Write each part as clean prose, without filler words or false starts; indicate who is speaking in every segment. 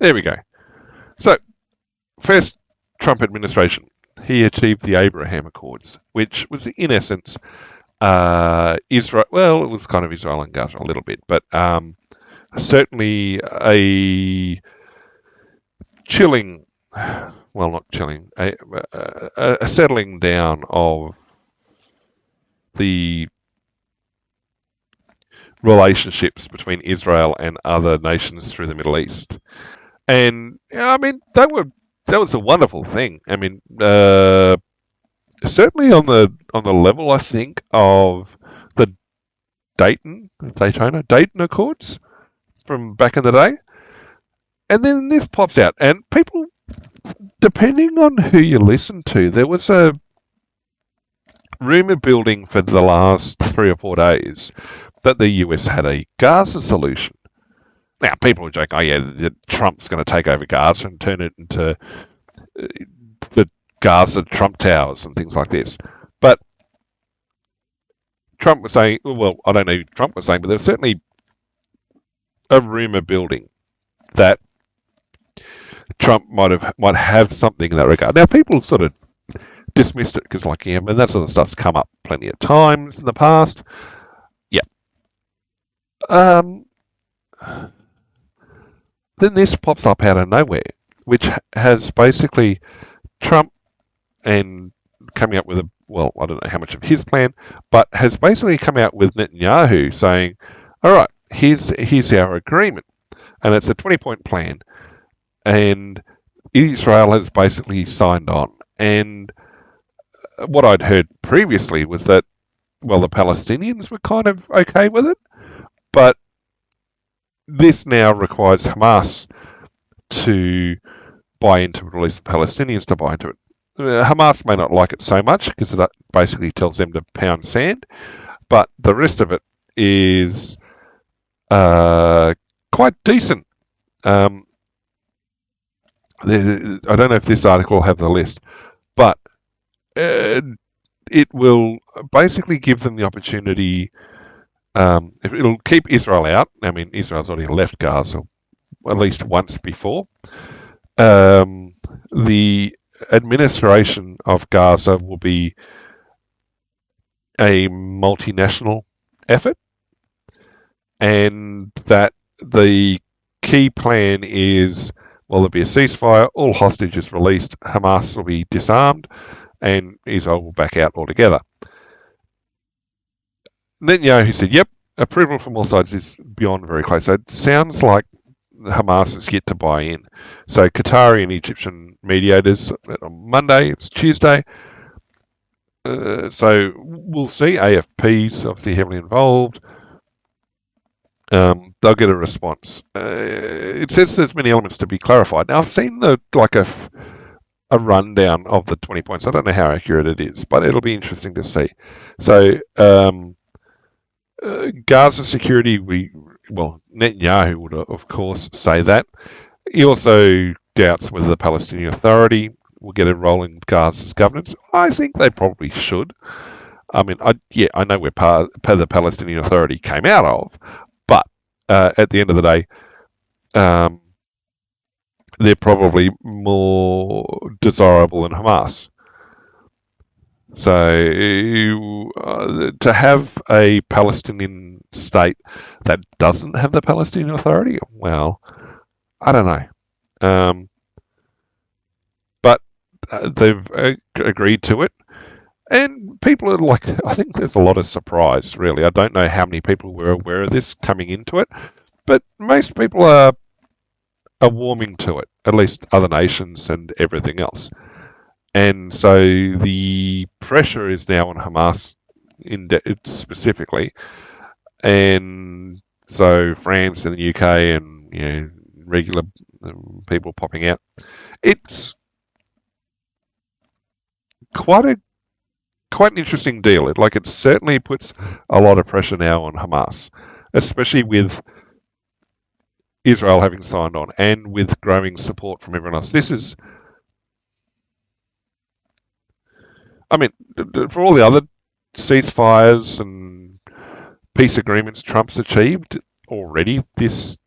Speaker 1: There we go. So, first Trump administration, he achieved the Abraham Accords, which was in essence Israel. Well, it was kind of Israel and Gaza a little bit, but certainly a chilling, well, not chilling, a settling down of the relationships between Israel and other nations through the Middle East. And I mean, that was a wonderful thing. I mean, certainly on the level, I think, of the Dayton Accords from back in the day. And then this pops out, and people, depending on who you listen to, there was a rumor building for the last 3 or 4 days that the US had a Gaza solution. Now, people were joking, oh yeah, Trump's going to take over Gaza and turn it into the Gaza Trump Towers and things like this. But Trump was saying, well, I don't know who Trump was saying, but there's certainly a rumor building that Trump might have something in that regard. Now, people sort of dismissed it because, like, yeah, and that sort of stuff's come up plenty of times in the past. Yeah. Then this pops up out of nowhere, which has basically Trump and coming up with I don't know how much of his plan, but has basically come out with Netanyahu saying, all right, here's our agreement. And it's a 20-point plan. And Israel has basically signed on. And what I'd heard previously was that, well, the Palestinians were kind of okay with it, but this now requires Hamas to buy into it, or at least the Palestinians to buy into it. Hamas may not like it so much because it basically tells them to pound sand, but the rest of it is quite decent. I don't know if this article will have the list, but it will basically give them the opportunity. It'll keep Israel out. I mean, Israel's already left Gaza at least once before. The administration of Gaza will be a multinational effort, and that the key plan is, well, there'll be a ceasefire, all hostages released, Hamas will be disarmed, and Israel will back out altogether. Netanyahu said, yep, approval from all sides is beyond very close. So it sounds like Hamas is yet to buy in. So Qatari and Egyptian mediators on Monday, it's Tuesday. So we'll see. AFP's obviously heavily involved. They'll get a response. It says there's many elements to be clarified. Now, I've seen a rundown of the 20 points. I don't know how accurate it is, but it'll be interesting to see. So Gaza security, Netanyahu would, of course, say that. He also doubts whether the Palestinian Authority will get a role in Gaza's governance. I think they probably should. I mean, I know where the Palestinian Authority came out of, but at the end of the day, they're probably more desirable than Hamas. So to have a Palestinian state that doesn't have the Palestinian Authority, well, I don't know. But they've agreed to it. And people are like, I think there's a lot of surprise, really. I don't know how many people were aware of this coming into it, but most people are warming to it, at least other nations and everything else. And so the pressure is now on Hamas specifically. And so France and the UK and regular people popping out. It's quite an interesting deal. It certainly puts a lot of pressure now on Hamas, especially with Israel having signed on and with growing support from everyone else. This is, I mean, for all the other ceasefires and peace agreements Trump's achieved already, this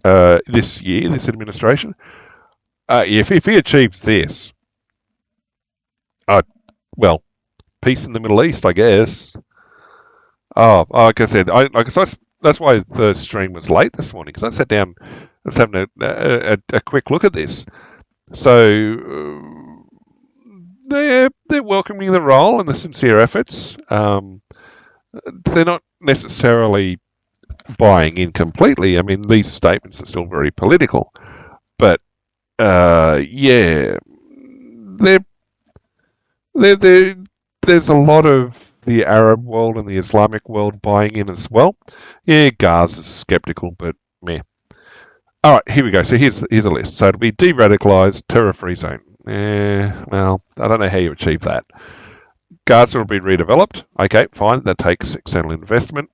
Speaker 1: this year, this administration. If he achieves this, uh, well, peace in the Middle East, I guess. Oh, like I said, that's why the stream was late this morning, because I sat down, I was having a quick look at this. So they're welcoming the role and the sincere efforts. They're not necessarily buying in completely. I mean, these statements are still very political, but yeah, they're, they're, there's a lot of the Arab world and the Islamic world buying in as well. Yeah, Gaza's skeptical, but meh. All right, here we go. So here's a list. So it'll be de-radicalized, terror-free zone. Well, I don't know how you achieve that. Gaza will be redeveloped. Okay, fine. That takes external investment.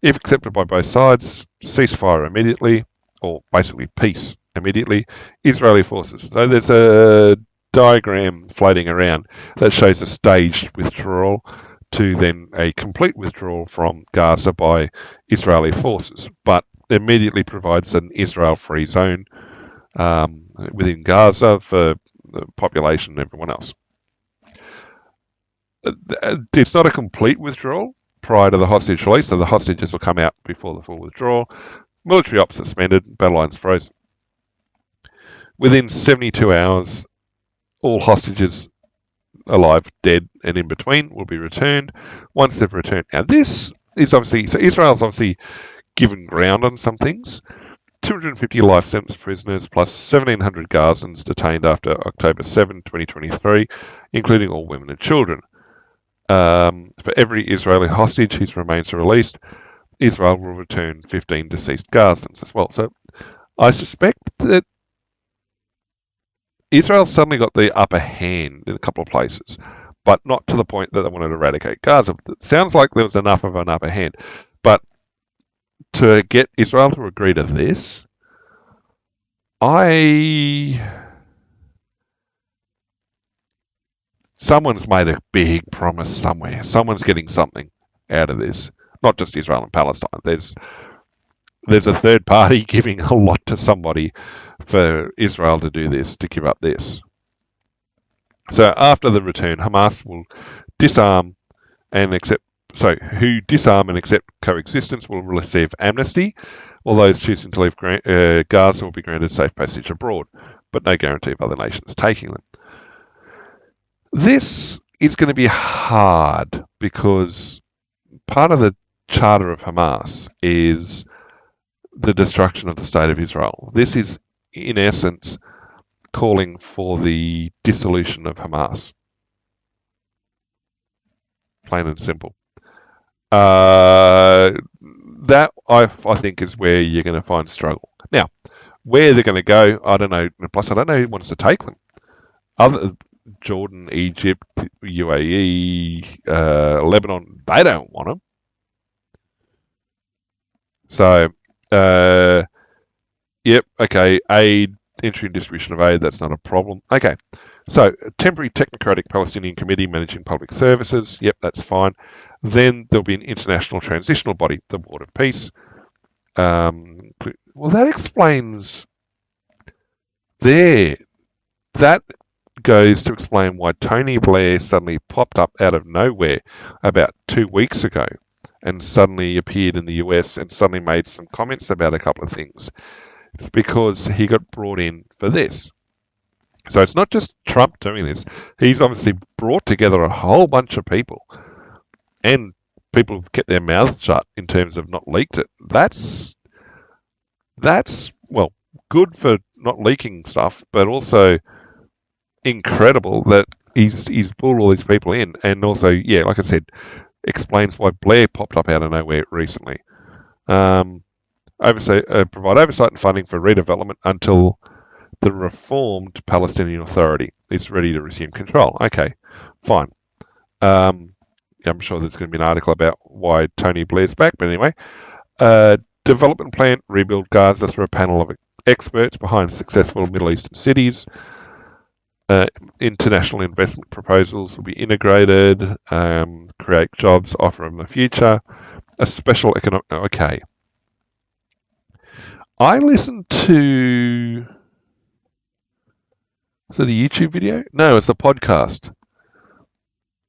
Speaker 1: If accepted by both sides, ceasefire immediately, or basically peace immediately. Israeli forces. So there's a diagram floating around that shows a staged withdrawal to then a complete withdrawal from Gaza by Israeli forces, but immediately provides an Israel-free zone within Gaza for the population and everyone else. It's not a complete withdrawal prior to the hostage release, so the hostages will come out before the full withdrawal. Military ops suspended, battle lines frozen. Within 72 hours, all hostages alive, dead, and in between will be returned. Once they've returned, now this is obviously, so Israel's obviously given ground on some things. 250 life sentence prisoners plus 1,700 Gazans detained after October 7, 2023, including all women and children. For every Israeli hostage whose remains are released, Israel will return 15 deceased Gazans as well. So I suspect that Israel suddenly got the upper hand in a couple of places, but not to the point that they wanted to eradicate Gaza. It sounds like there was enough of an upper hand. But to get Israel to agree to this, someone's made a big promise somewhere. Someone's getting something out of this. Not just Israel and Palestine. There's a third party giving a lot to somebody for Israel to do this, to give up this. So after the return, Hamas will disarm and accept. So who disarm and accept coexistence will receive amnesty, while those choosing to leave Gaza will be granted safe passage abroad, but no guarantee of other nations taking them. This is going to be hard because part of the charter of Hamas is the destruction of the state of Israel. This is, in essence, calling for the dissolution of Hamas. Plain and simple. That I think is where you're going to find struggle. Now, where they're going to go, I don't know. Plus, I don't know who wants to take them. Other Jordan, Egypt, UAE, Lebanon, they don't want them. So, yep, okay, aid, entry and distribution of aid, that's not a problem. Okay, so temporary technocratic Palestinian committee managing public services, yep, that's fine. Then there'll be an international transitional body, the Board of Peace. Well, that explains there. That goes to explain why Tony Blair suddenly popped up out of nowhere about 2 weeks ago and suddenly appeared in the US and suddenly made some comments about a couple of things. It's because he got brought in for this. So it's not just Trump doing this. He's obviously brought together a whole bunch of people, and people have kept their mouths shut in terms of not leaked it. That's well, good for not leaking stuff, but also incredible that he's pulled all these people in, and also, yeah, like I said, explains why Blair popped up out of nowhere recently. Provide oversight and funding for redevelopment until the reformed Palestinian Authority is ready to resume control. Okay, fine. I'm sure there's going to be an article about why Tony Blair's back, but anyway. Development plan, rebuild Gaza through a panel of experts behind successful Middle Eastern cities. International investment proposals will be integrated, create jobs, offer them a future. A special economic... Okay. I listened to... Is it a YouTube video? No, it's a podcast.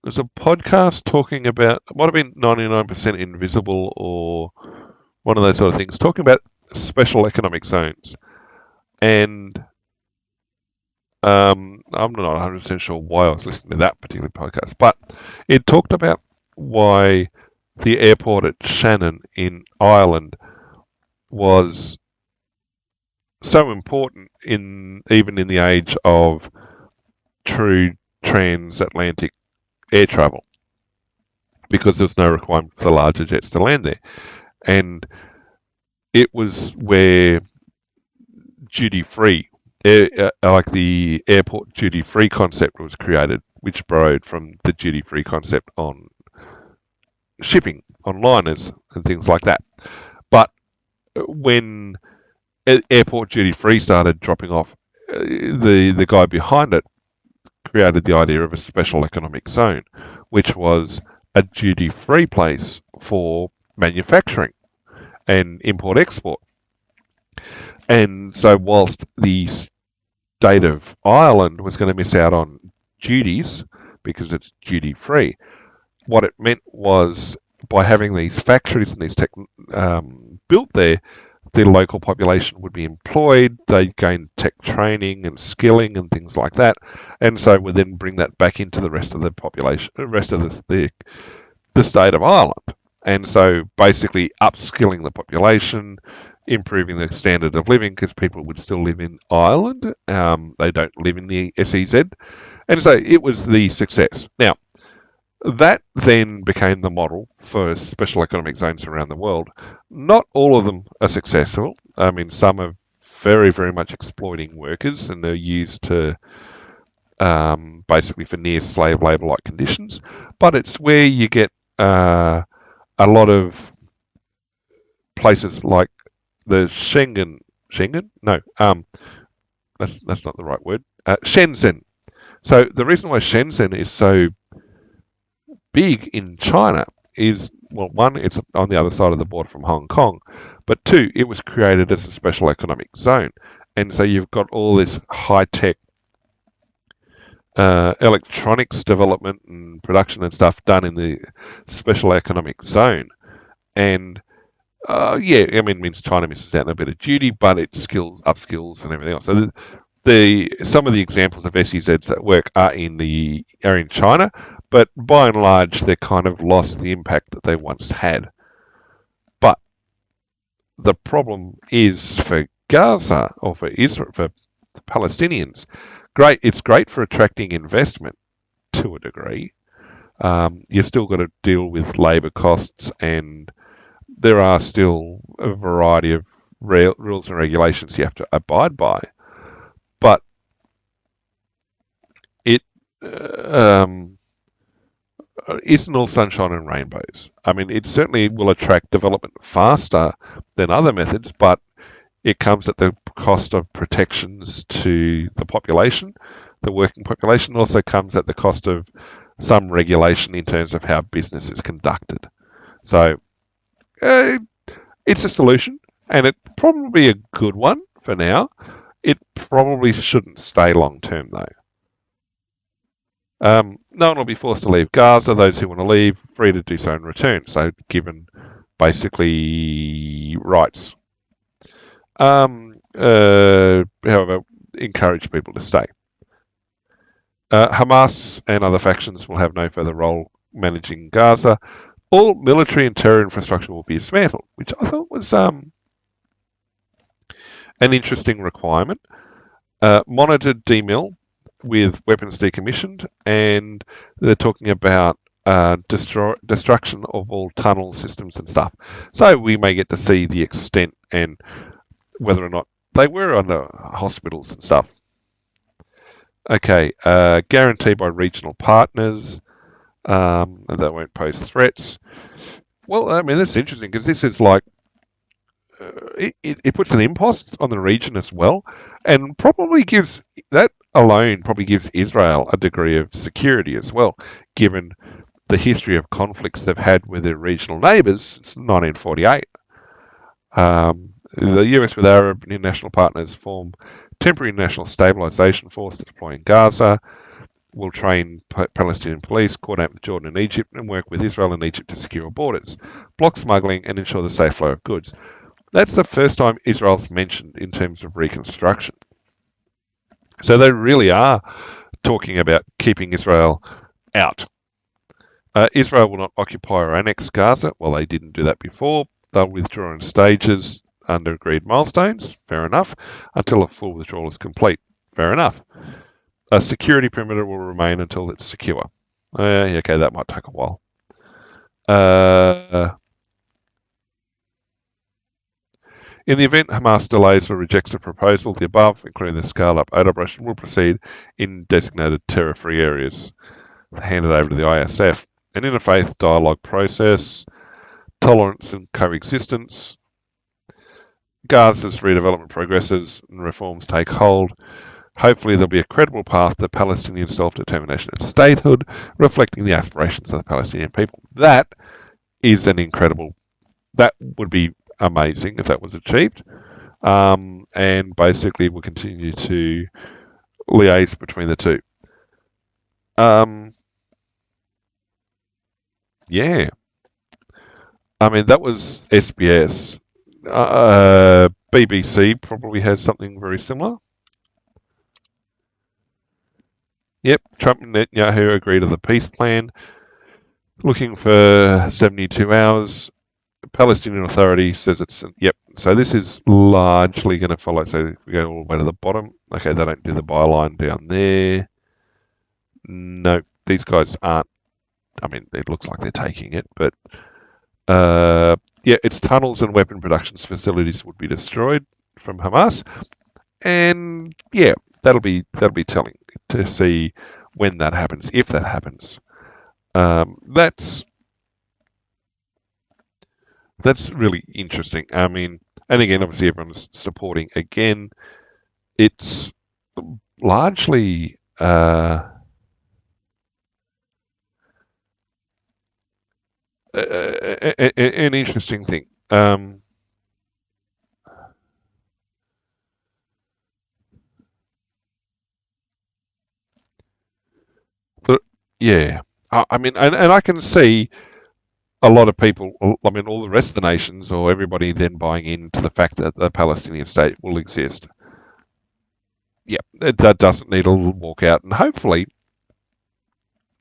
Speaker 1: There's a podcast talking about... It might have been 99% Invisible or one of those sort of things, talking about special economic zones. And I'm not 100% sure why I was listening to that particular podcast, but it talked about why the airport at Shannon in Ireland was so important even in the age of true transatlantic air travel, because there was no requirement for the larger jets to land there. And it was where duty-free, like the airport duty-free concept was created, which borrowed from the duty-free concept on shipping, on liners and things like that. But when airport duty-free started dropping off, the guy behind it created the idea of a special economic zone, which was a duty-free place for manufacturing and import-export. And so whilst the state of Ireland was going to miss out on duties because it's duty-free, what it meant was by having these factories and these built there, the local population would be employed, they'd gain tech training and skilling and things like that, and so would then bring that back into the rest of the population, the rest of the state of Ireland. And so basically upskilling the population, improving the standard of living, because people would still live in Ireland. They don't live in the SEZ. And so it was the success. Now, that then became the model for special economic zones around the world. Not all of them are successful. I mean, some are very, very much exploiting workers, and they're used to basically for near slave labour-like conditions. But it's where you get a lot of places like the Schengen? No, that's not the right word. Shenzhen. So the reason why Shenzhen is so big in China is, well, one, it's on the other side of the border from Hong Kong, but two, it was created as a special economic zone. And so you've got all this high-tech electronics development and production and stuff done in the special economic zone. And yeah, I mean, it means China misses out on a bit of duty, but it upskills and everything else. So some of the examples of SEZs that work are in China, but by and large, they kind of lost the impact that they once had. But the problem is for Gaza, or for Israel, for the Palestinians, it's great for attracting investment to a degree. You still got to deal with labour costs, and there are still a variety of rules and regulations you have to abide by. But it isn't all sunshine and rainbows. I mean, it certainly will attract development faster than other methods, but it comes at the cost of protections to the population. The working population also comes at the cost of some regulation in terms of how business is conducted. So it's a solution, and it's probably a good one for now. It probably shouldn't stay long term, though. No one will be forced to leave Gaza. Those who want to leave, free to do so in return. So given basically rights. However, encourage people to stay. Hamas and other factions will have no further role managing Gaza. All military and terror infrastructure will be dismantled, which I thought was an interesting requirement. Monitored demil with weapons decommissioned, and they're talking about destruction of all tunnel systems and stuff. So we may get to see the extent and whether or not they were under hospitals and stuff. Okay, guarantee by regional partners that won't pose threats. Well, I mean, that's interesting because this is like, it puts an impost on the region as well, and probably gives Israel a degree of security as well, given the history of conflicts they've had with their regional neighbours since 1948. The US with Arab and international partners form temporary national stabilisation force to deploy in Gaza, will train Palestinian police, coordinate with Jordan and Egypt, and work with Israel and Egypt to secure borders, block smuggling, and ensure the safe flow of goods. That's the first time Israel's mentioned in terms of reconstruction. So they really are talking about keeping Israel out. Israel will not occupy or annex Gaza. Well, they didn't do that before. They'll withdraw in stages under agreed milestones. Fair enough. Until a full withdrawal is complete. Fair enough. A security perimeter will remain until it's secure. Okay, that might take a while. In the event Hamas delays or rejects the proposal, the above, including the scale-up aid operation, will proceed in designated terror-free areas, handed over to the ISF. An interfaith dialogue process, tolerance and coexistence. Gaza's redevelopment progresses and reforms take hold. Hopefully there'll be a credible path to Palestinian self-determination and statehood, reflecting the aspirations of the Palestinian people. That is an incredible... That would be amazing if that was achieved. And basically we'll continue to liaise between the two. Yeah. I mean, that was SBS. BBC probably has something very similar. Yep, Trump and Netanyahu agree to the peace plan, looking for 72 hours. Palestinian Authority says it's... Yep, so this is largely going to follow. So we go all the way to the bottom. Okay, they don't do the byline down there. No, these guys aren't. I mean, it looks like they're taking it, but... yeah, its tunnels and weapon production facilities would be destroyed from Hamas, and yeah, that'll be telling to see when that happens, if that happens. That's really interesting. I mean, and again, obviously everyone's supporting. Again, it's largely an interesting thing. But yeah, I mean, and I can see a lot of people, I mean, all the rest of the nations or everybody then buying into the fact that the Palestinian state will exist. Yeah, that doesn't need a little walkout, and hopefully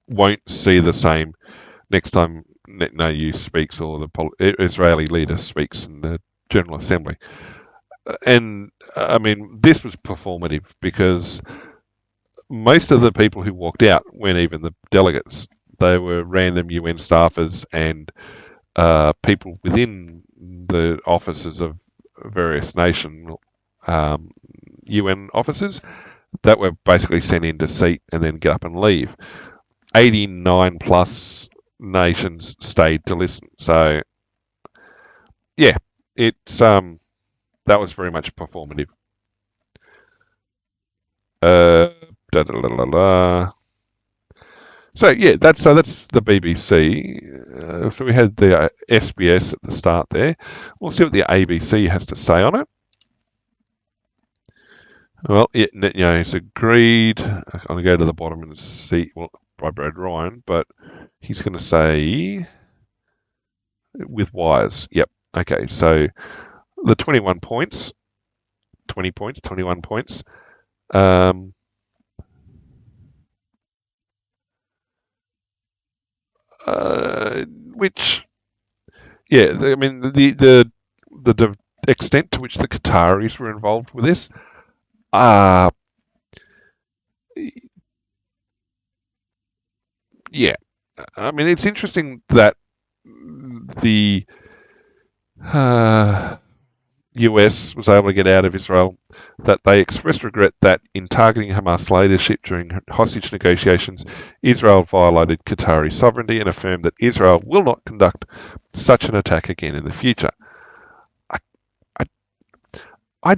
Speaker 1: won't see the same next time Netanyahu speaks or the Israeli leader speaks in the General Assembly. And I mean, this was performative because most of the people who walked out weren't even the delegates. They were random UN staffers and people within the offices of various national UN offices that were basically sent in to seat and then get up and leave. 89 plus nations stayed to listen. So, yeah, it's that was very much performative. So yeah, that's the BBC. So we had the SBS at the start there. We'll see what the ABC has to say on it. Well, yeah, Netanyahu's agreed. I'm going to go to the bottom and see, well, by Brad Ryan, but he's going to say with wires. Yep. Okay, so the 21 points, 20 points, 21 points. Which, yeah, I mean, the extent to which the Qataris were involved with this, yeah, I mean, it's interesting that the US was able to get out of Israel, that they expressed regret that in targeting Hamas leadership during hostage negotiations, Israel violated Qatari sovereignty and affirmed that Israel will not conduct such an attack again in the future. I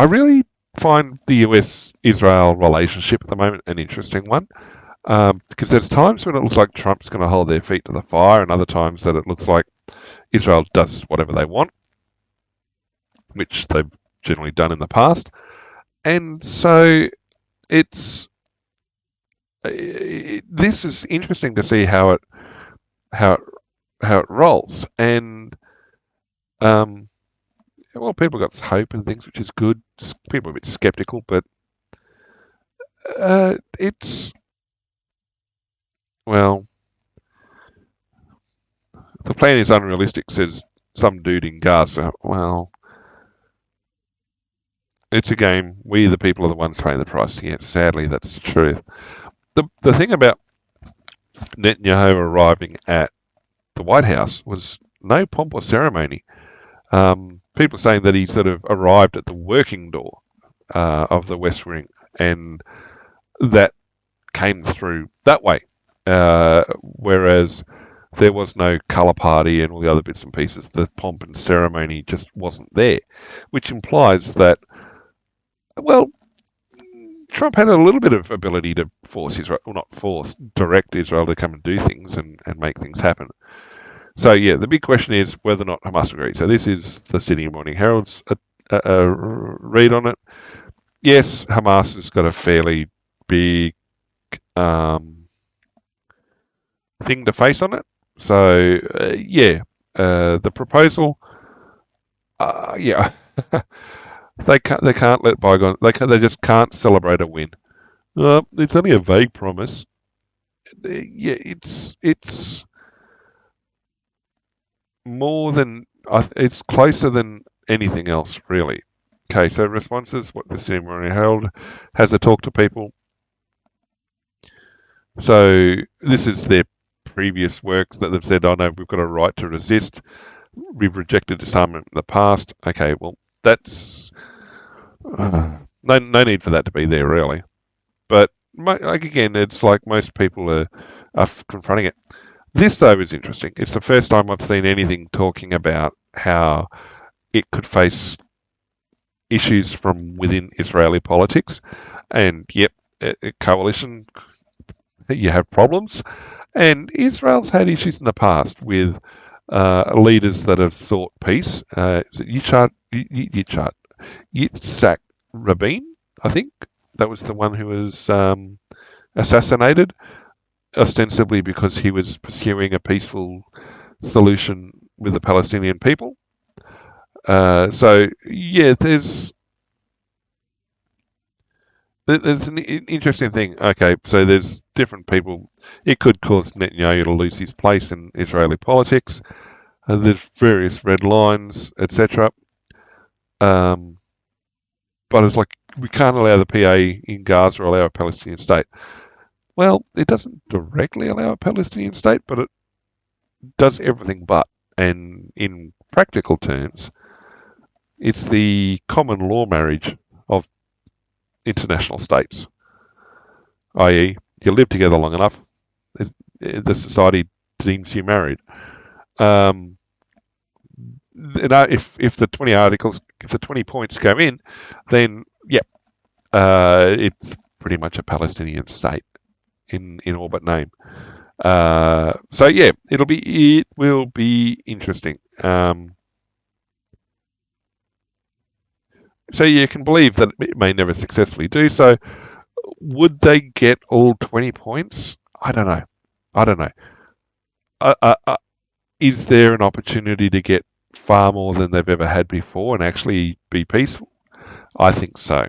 Speaker 1: really find the US-Israel relationship at the moment an interesting one. Because there's times when it looks like Trump's going to hold their feet to the fire, and other times that it looks like Israel does whatever they want. which they've generally done in the past. And so it's this is interesting to see how it how it rolls. And um, well, people got hope and things, which is good. People are a bit skeptical, but it's well, the plan is unrealistic, says some dude in Gaza. Well, it's a game. We, the people, are the ones paying the price. Yeah, sadly, that's the truth. The thing about Netanyahu arriving at the White House was no pomp or ceremony. People saying that he sort of arrived at the working door of the West Wing, and that came through that way. Whereas there was no colour party and all the other bits and pieces. The pomp and ceremony just wasn't there, which implies that, well, Trump had a little bit of ability to force Israel, well, not force, direct Israel to come and do things and make things happen. So, yeah, the big question is whether or not Hamas agrees. So this is the Sydney Morning Herald's read on it. Yes, Hamas has got a fairly big thing to face on it. So, the proposal, yeah, they can't let bygones. They just can't celebrate a win. It's only a vague promise. Yeah, it's more than it's closer than anything else, really. Okay, so responses. What the Sydney Morning Herald has a talk to people. So this is their previous works that they've said, oh no, we've got a right to resist. We've rejected disarmament in the past. Okay, well, that's no need for that to be there, really. But like again, it's like most people are confronting it. This, though, is interesting. It's the first time I've seen anything talking about how it could face issues from within Israeli politics. And yep, a coalition, you have problems. And Israel's had issues in the past with leaders that have sought peace. Is it Yitzhak Rabin, I think? That was the one who was assassinated, ostensibly because he was pursuing a peaceful solution with the Palestinian people. So, yeah, there's an interesting thing. Okay, so there's different people. It could cause Netanyahu to lose his place in Israeli politics. There's various red lines, etc. But it's like we can't allow the PA in Gaza or allow a Palestinian state. Well, it doesn't directly allow a Palestinian state, but it does everything but. And in practical terms, it's the common law marriage of international states, i.e., you live together long enough, the society deems you married. If the 20 articles, if the 20 points go in, then it's pretty much a Palestinian state in all but name. So yeah, it will be interesting. So you can believe that it may never successfully do so. Would they get all 20 points? I don't know. Is there an opportunity to get far more than they've ever had before and actually be peaceful? I think so.